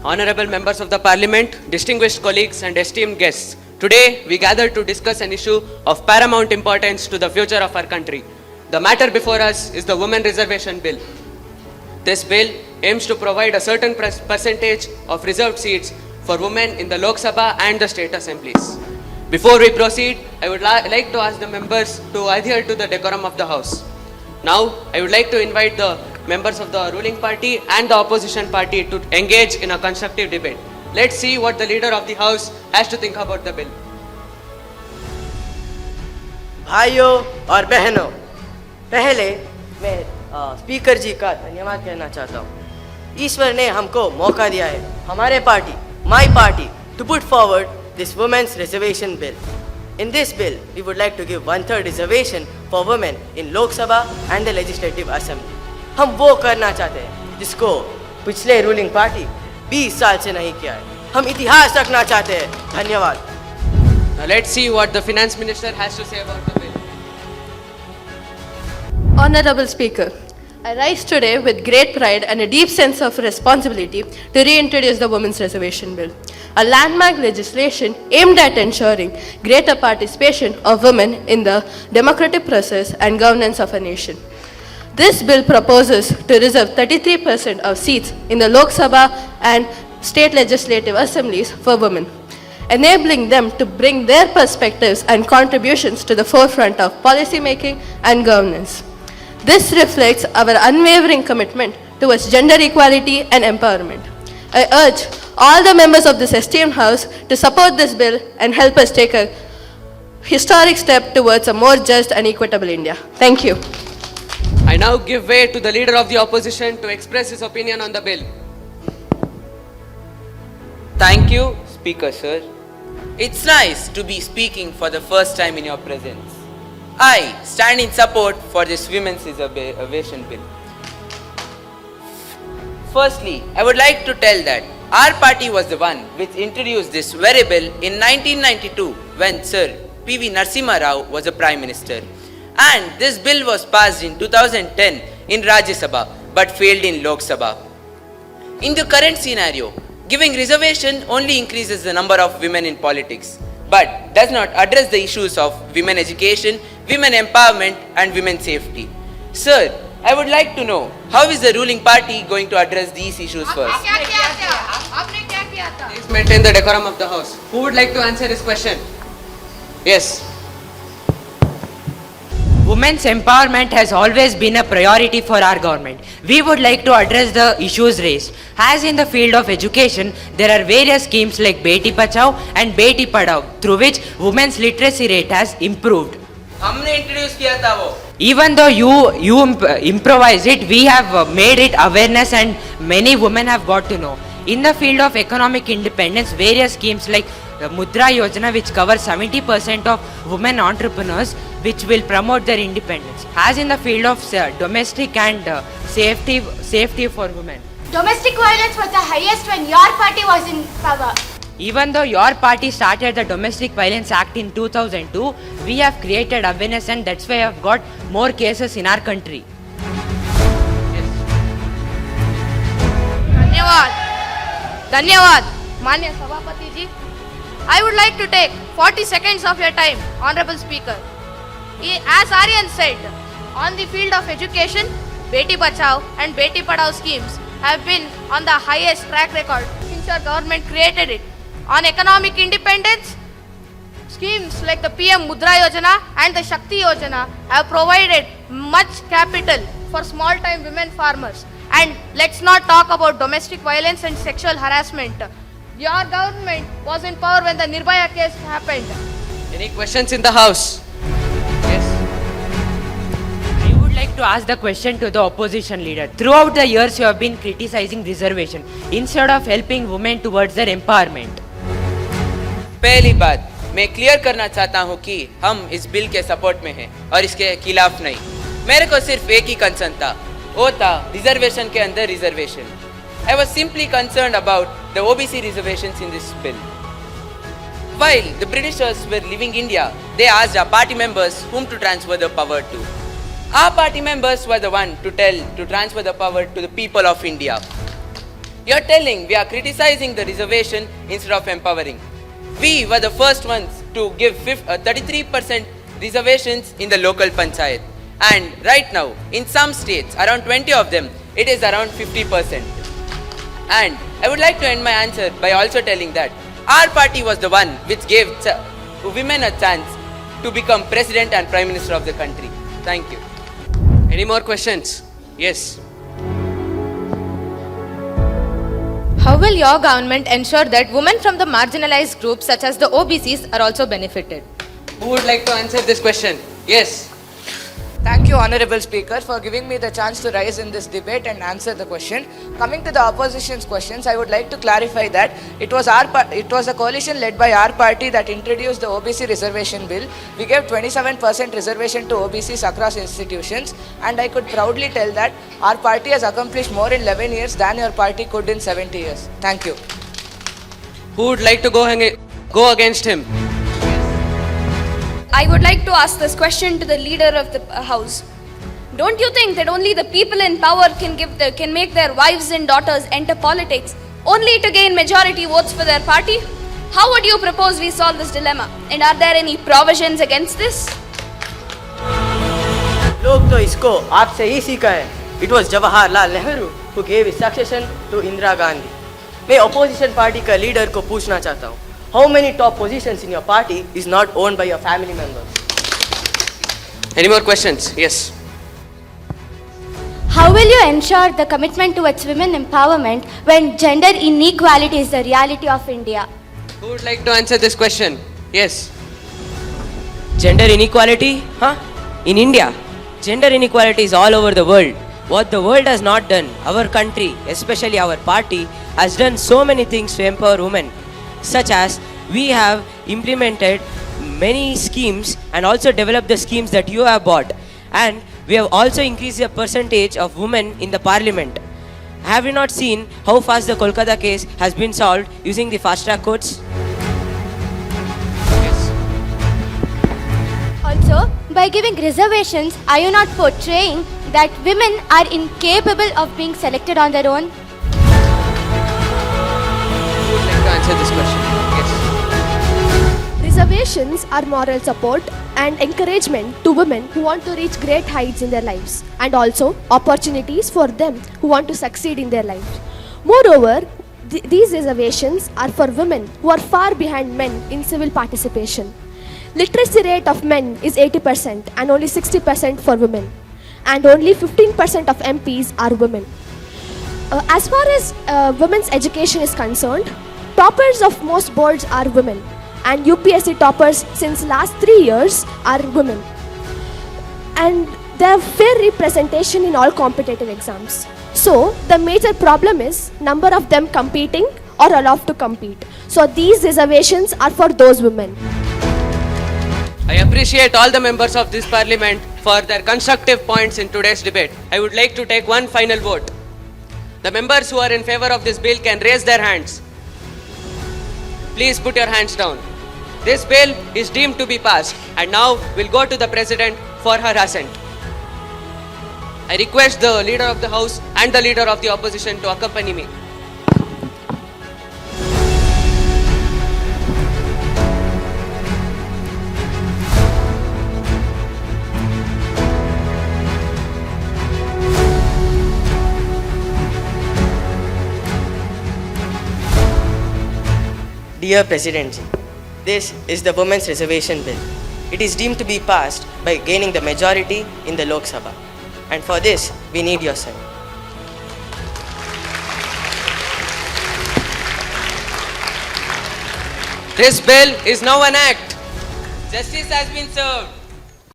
Honorable members of the Parliament, distinguished colleagues and esteemed guests, today we gather to discuss an issue of paramount importance to the future of our country. The matter before us is the Women Reservation Bill. This bill aims to provide a certain percentage of reserved seats for women in the Lok Sabha and the state assemblies. Before we proceed, I would like to ask the members to adhere to the decorum of the House. Now, I would like to invite the members of the ruling party and the opposition party to engage in a constructive debate. Let's see what the leader of the House has to think about the bill. भाइयों और बहनों, पहले मैं speaker जी का धन्यवाद कहना चाहता हूँ। ईश्वर ने हमको मौका दिया है, हमारे party, my party, to put forward this women's reservation bill. In this bill, we would like to give 1/3 reservation for women in Lok Sabha and the Legislative Assembly. हम वो करना चाहते हैं जिसको पिछले रूलिंग पार्टी 20 साल से नहीं किया है। हम इतिहास रखना चाहते हैं। धन्यवाद। Now let's see what the finance minister has to say about the bill. Honorable Speaker, I rise today with great pride and a deep sense of responsibility to reintroduce the Women's Reservation Bill, a landmark legislation aimed at ensuring greater participation of women in the democratic process and governance of a nation. This bill proposes to reserve 33% of seats in the Lok Sabha and state legislative assemblies for women, enabling them to bring their perspectives and contributions to the forefront of policy making and governance. This reflects our unwavering commitment towards gender equality and empowerment. I urge all the members of this esteemed House to support this bill and help us take a historic step towards a more just and equitable India. Thank you. I now give way to the leader of the opposition to express his opinion on the bill. Thank you, Speaker Sir. It's nice to be speaking for the first time in your presence. I stand in support for this Women's Reservation Bill. Firstly, I would like to tell that our party was the one which introduced this very bill in 1992 when Sir P.V. Narasimha Rao was the Prime Minister. And this bill was passed in 2010 in Rajya Sabha but failed in Lok Sabha. In the current scenario, giving reservation only increases the number of women in politics but does not address the issues of women education, women empowerment and women safety. Sir, I would like to know how is the ruling party going to address these issues first? Please maintain the decorum of the House. Who would like to answer this question? Yes. Women's empowerment has always been a priority for our government. We would like to address the issues raised. As in the field of education, there are various schemes like Beti Bachao and Beti Padhao, through which women's literacy rate has improved. हमने introduce किया था वो. Even though you improvise it, we have made it awareness and many women have got to know. In the field of economic independence, various schemes like Mudra Yojana, which covers 70% of women entrepreneurs, which will promote their independence. As in the field of domestic and safety for women. Domestic violence was the highest when your party was in power. Even though your party started the Domestic Violence Act in 2002, we have created awareness and that's why we have got more cases in our country. Dhanyawad, Manya Sabhapati ji. I would like to take 40 seconds of your time, Honorable Speaker. As Aryan said, on the field of education, Beti Bachao and Beti Padhao schemes have been on the highest track record since your government created it. On economic independence, schemes like the PM Mudra Yojana and the Shakti Yojana have provided much capital for small-time women farmers. And let's not talk about domestic violence and sexual harassment. Your government was in power when the Nirbhaya case happened. Any questions in the House? Yes. I would like to ask the question to the opposition leader. Throughout the years, you have been criticizing reservation instead of helping women towards their empowerment. पहली बात मैं clear करना चाहता हूँ कि हम इस bill के सपोर्ट में हैं और इसके खिलाफ नहीं. मेरे को सिर्फ एक ही कंसर्न था, वो था रिजर्वेशन के अंदर reservation. I was simply concerned about the OBC reservations in this bill. While the Britishers were leaving India, they asked our party members whom to transfer the power to. Our party members were the one to transfer the power to the people of India. You're telling we are criticizing the reservation instead of empowering. We were the first ones to give 33% reservations in the local panchayat. And right now, in some states, around 20 of them, it is around 50%. And I would like to end my answer by also telling that our party was the one which gave women a chance to become president and prime minister of the country. Thank you. Any more questions? Yes. How will your government ensure that women from the marginalized groups such as the OBCs are also benefited? Who would like to answer this question? Yes. Thank you, Honorable Speaker, for giving me the chance to rise in this debate and answer the question. Coming to the opposition's questions, I would like to clarify that it was a coalition led by our party that introduced the OBC reservation bill. We gave 27% reservation to OBCs across institutions, and I could proudly tell that our party has accomplished more in 11 years than your party could in 70 years. Thank you. Who would like to go against him? I would like to ask this question to the leader of the house. Don't you think that only the people in power can make their wives and daughters enter politics only to gain majority votes for their party? How would you propose we solve this dilemma? And are there any provisions against this? लोग तो इसको आपसे ही सीखा है. It was Jawaharlal Nehru who gave his succession to Indira Gandhi. मैं opposition party का leader को पूछना चाहता हूँ. How many top positions in your party is not owned by your family members? Any more questions? Yes. How will you ensure the commitment towards women empowerment when gender inequality is the reality of India? Who would like to answer this question? Yes. Gender inequality? Huh? In India, gender inequality is all over the world. What the world has not done, our country, especially our party, has done so many things to empower women. Such as we have implemented many schemes and also developed the schemes that you have bought, and we have also increased the percentage of women in the parliament. Have you not seen how fast the Kolkata case has been solved using the fast track courts? Also, by giving reservations, are you not portraying that women are incapable of being selected on their own? Who would like to answer this question? Yes. Reservations are moral support and encouragement to women who want to reach great heights in their lives, and also opportunities for them who want to succeed in their lives. Moreover, these reservations are for women who are far behind men in civil participation. Literacy rate of men is 80% and only 60% for women, and only 15% of MPs are women. As far as women's education is concerned, toppers of most boards are women, and UPSC toppers since last 3 years are women. And they have fair representation in all competitive exams. So the major problem is number of them competing or allowed to compete. So these reservations are for those women. I appreciate all the members of this parliament for their constructive points in today's debate. I would like to take one final vote. The members who are in favor of this bill can raise their hands. Please put your hands down. This bill is deemed to be passed, and now we'll go to the President for her assent. I request the Leader of the House and the Leader of the Opposition to accompany me. Dear President, this is the Women's Reservation Bill. It is deemed to be passed by gaining the majority in the Lok Sabha. And for this, we need your sign. This bill is now an act. Justice has been served.